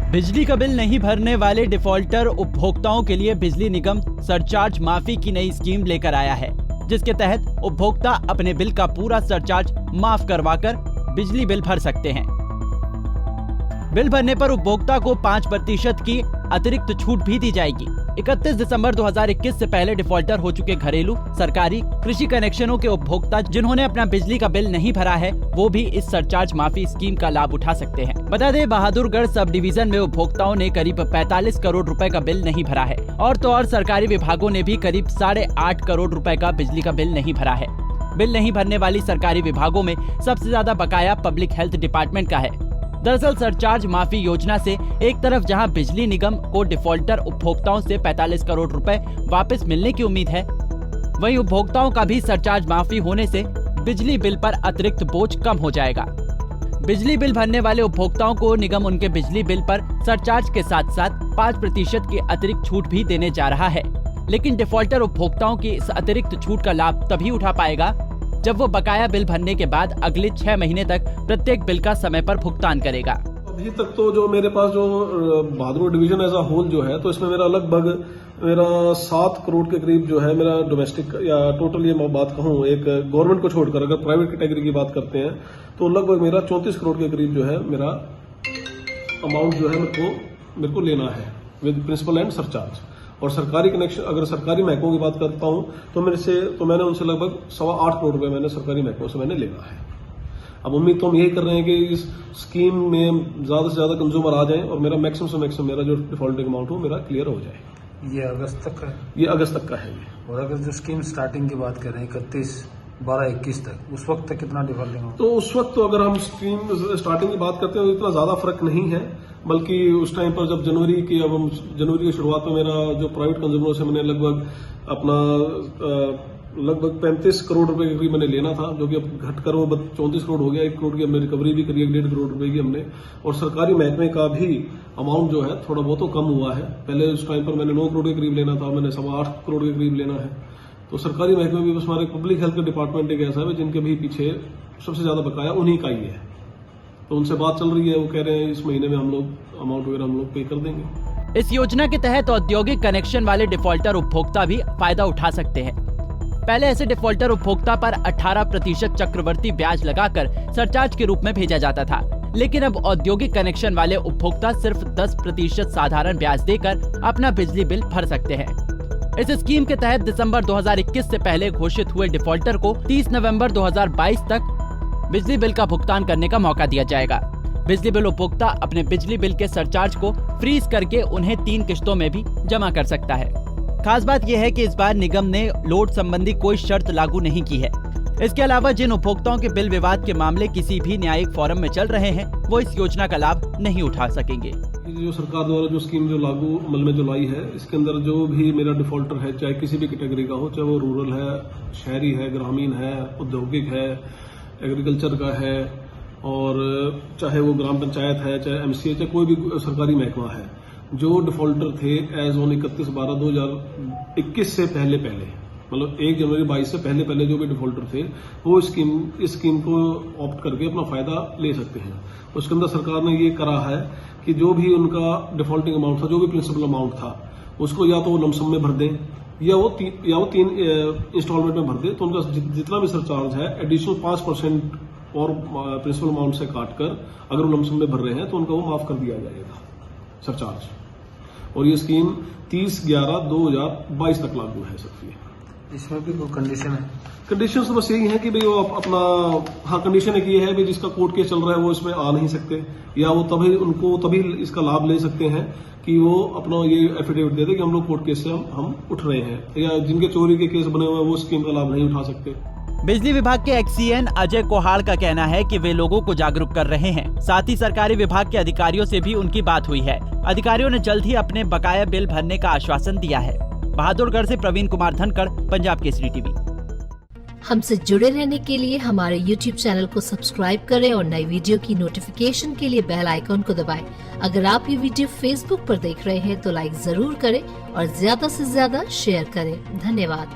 बिजली का बिल नहीं भरने वाले डिफॉल्टर उपभोक्ताओं के लिए बिजली निगम सरचार्ज माफी की नई स्कीम लेकर आया है, जिसके तहत उपभोक्ता अपने बिल का पूरा सरचार्ज माफ करवाकर बिजली बिल भर सकते हैं। बिल भरने पर उपभोक्ता को 5% की अतिरिक्त छूट भी दी जाएगी। 31 दिसंबर 2021 से पहले डिफॉल्टर हो चुके घरेलू, सरकारी, कृषि कनेक्शनों के उपभोक्ता जिन्होंने अपना बिजली का बिल नहीं भरा है, वो भी इस सरचार्ज माफी स्कीम का लाभ उठा सकते हैं। बता दें, बहादुरगढ़ सब डिवीजन में उपभोक्ताओं ने करीब 45 करोड़ रुपए का बिल नहीं भरा है और तो और सरकारी विभागों ने भी करीब 8.5 करोड़ रुपए का बिजली का बिल नहीं भरा है। बिल नहीं भरने वाली सरकारी विभागों में सबसे ज्यादा बकाया पब्लिक हेल्थ डिपार्टमेंट का है। दरअसल सरचार्ज माफी योजना से एक तरफ जहां बिजली निगम को डिफॉल्टर उपभोक्ताओं से 45 करोड़ रुपए वापस मिलने की उम्मीद है, वहीं उपभोक्ताओं का भी सरचार्ज माफी होने से बिजली बिल पर अतिरिक्त बोझ कम हो जाएगा। बिजली बिल भरने वाले उपभोक्ताओं को निगम उनके बिजली बिल पर सरचार्ज के साथ साथ 5% की अतिरिक्त छूट भी देने जा रहा है। लेकिन डिफॉल्टर उपभोक्ताओं की इस अतिरिक्त छूट का लाभ तभी उठा पाएगा जब वो बकाया बिल भरने के बाद अगले 6 महीने तक प्रत्येक बिल का समय पर भुगतान करेगा। अभी तक तो जो मेरे पास जो Bahadurgarh division as a whole जो है, तो इसमें मेरा लगभग 7 करोड़ के करीब जो है मेरा डोमेस्टिक या टोटल, ये मैं बात कहूँ एक गवर्नमेंट को छोड़कर अगर प्राइवेट कैटेगरी की बात करते हैं तो लगभग मेरा 34 करोड़ के करीब जो है मेरा अमाउंट जो है मेरे को लेना है विद प्रिंसिपल एंड सरचार्ज। और सरकारी कनेक्शन, अगर सरकारी महकमों की बात करता हूं तो मैंने उनसे लगभग 8.25 करोड़ रुपए मैंने सरकारी महकमों से मैंने लेना है। अब उम्मीद तो हम यही कर रहे हैं कि इस स्कीम में ज्यादा से ज्यादा कंज्यूमर आ जाएं और मेरा मैक्सिमम से मैक्सिमम मेरा जो डिफॉल्टिंग अमाउंट हो मेरा क्लियर हो जाए। ये अगस्त तक का है? ये अगस्त तक का है। और अगर जो स्कीम स्टार्टिंग की बात करें 31/12/21 तक, उस वक्त तक कितना डिफॉल्टिंग हो? तो उस वक्त तो अगर हम स्कीम स्टार्टिंग की बात करते हैं तो इतना ज्यादा फर्क नहीं है, बल्कि उस टाइम पर जब जनवरी की शुरुआत में मेरा जो प्राइवेट कंज्यूमरों से मैंने लगभग 35 करोड़ रुपए के करीब मैंने लेना था, जो कि अब घटकर वो 34 करोड़ हो गया। 1 करोड़ की हमने रिकवरी भी करी, 1.5 करोड़ रुपए की हमने। और सरकारी महकमे का भी अमाउंट जो है थोड़ा बहुत तो कम हुआ है। पहले उस टाइम पर मैंने 9 करोड़ के करीब लेना था, मैंने 8.25 करोड़ के करीब लेना है। तो सरकारी महकमे भी बस हमारे पब्लिक हेल्थ डिपार्टमेंट एक ऐसा है जिनके भी पीछे सबसे ज्यादा बकाया उन्हीं का ही है। तो उनसे बात चल रही है, वो कह रहे हैं इस महीने में हम लोग अमाउंट वगैरह हम लोग पे कर देंगे। इस योजना के तहत औद्योगिक कनेक्शन वाले डिफॉल्टर उपभोक्ता भी फायदा उठा सकते हैं। पहले ऐसे डिफॉल्टर उपभोक्ता पर 18% चक्रवर्ती ब्याज लगाकर सरचार्ज के रूप में भेजा जाता था, लेकिन अब औद्योगिक कनेक्शन वाले उपभोक्ता सिर्फ 10% साधारण ब्याज देकर अपना बिजली बिल भर सकते हैं। इस स्कीम के तहत दिसंबर 2021 से पहले घोषित हुए डिफॉल्टर को 30 नवंबर 2022 तक बिजली बिल का भुगतान करने का मौका दिया जाएगा। बिजली बिल उपभोक्ता अपने बिजली बिल के सरचार्ज को फ्रीज करके उन्हें 3 किश्तों में भी जमा कर सकता है। खास बात यह है कि इस बार निगम ने लोड संबंधी कोई शर्त लागू नहीं की है। इसके अलावा जिन उपभोक्ताओं के बिल विवाद के मामले किसी भी न्यायिक फोरम में चल रहे हैं, वो इस योजना का लाभ नहीं उठा सकेंगे। जो सरकार द्वारा जो स्कीम जो लागू अमल में जो लाई है, इसके अंदर जो भी मेरा डिफॉल्टर है, चाहे किसी भी कैटेगरी का हो, चाहे वो रूरल है, शहरी है, ग्रामीण है, औद्योगिक है, एग्रीकल्चर का है, और चाहे वो ग्राम पंचायत है, चाहे एमसीए, चाहे कोई भी सरकारी महकमा है, जो डिफॉल्टर थे एज ऑन 31/12/2021 से पहले मतलब 1 जनवरी 22 से पहले जो भी डिफॉल्टर थे, वो इस स्कीम को ऑप्ट करके अपना फायदा ले सकते हैं। उसके अंदर सरकार ने ये करा है कि जो भी उनका डिफॉल्टिंग अमाउंट था, जो भी प्रिंसिपल अमाउंट था, उसको या तो वो लमसम में भर दें या वो 3 इंस्टॉलमेंट में भर दे। तो उनका जितना भी सरचार्ज है एडिशनल 5% और प्रिंसिपल अमाउंट से काटकर अगर वो लमसम में भर रहे हैं तो उनका वो माफ कर दिया जाएगा सरचार्ज। और ये स्कीम 30/11/2022 तक लागू है सकती है। इसमें भी कोई कंडीशन है? कंडीशन तो बस यही है कि भाई वो अपना, हाँ, कंडीशन एक ये है कि जिसका कोर्ट केस चल रहा है वो इसमें आ नहीं सकते, या वो तभी इसका लाभ ले सकते हैं कि वो अपना ये एफिडेविट दे दे कि हम लोग कोर्ट केस से हम उठ रहे हैं, या जिनके चोरी के केस बने हुए हैं वो स्कीम का लाभ नहीं उठा सकते। बिजली विभाग के एक्सीएन अजय कोहाड़ का कहना है कि वे लोगों को जागरूक कर रहे हैं। साथ ही सरकारी विभाग के अधिकारियों से भी उनकी बात हुई है। अधिकारियों ने जल्द ही अपने बकाया बिल भरने का आश्वासन दिया है। बहादुरगढ़ से प्रवीण कुमार धनखड़, पंजाब केसरी टीवी। हमसे जुड़े रहने के लिए हमारे YouTube चैनल को सब्सक्राइब करें और नई वीडियो की नोटिफिकेशन के लिए बेल आइकॉन को दबाएं। अगर आप ये वीडियो Facebook पर देख रहे हैं तो लाइक जरूर करें और ज्यादा से ज्यादा शेयर करें। धन्यवाद।